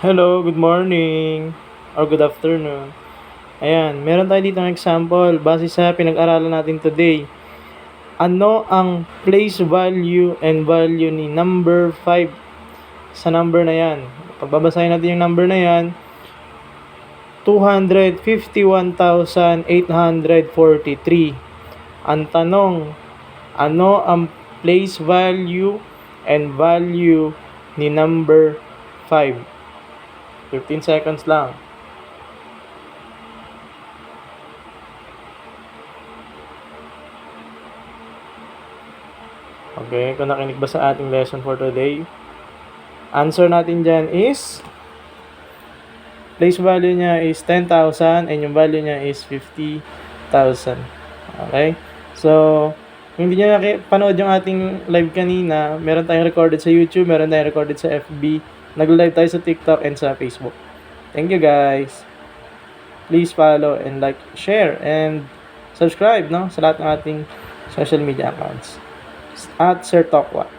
Hello, good morning or good afternoon. Ayan, meron tayo dito ng example base sa pinag-aralan natin today. Ano ang place value and value ni number 5 sa number na yan? Pagbabasahin natin yung number na yan, 251,843. Ang tanong, ano ang place value and value ni number 5? 15 seconds lang. Okay, kung nakinig ba sa ating lesson for today, answer natin dyan is, place value niya is 10,000 and yung value niya is 50,000. Okay? So, kung hindi nyo panood yung ating live kanina, meron tayong recorded sa YouTube, meron tayong recorded sa FB, nag-live tayo sa TikTok and sa Facebook. Thank you guys. Please follow and like, share, and subscribe sa lahat ng ating social media accounts. At Sir Tokwa.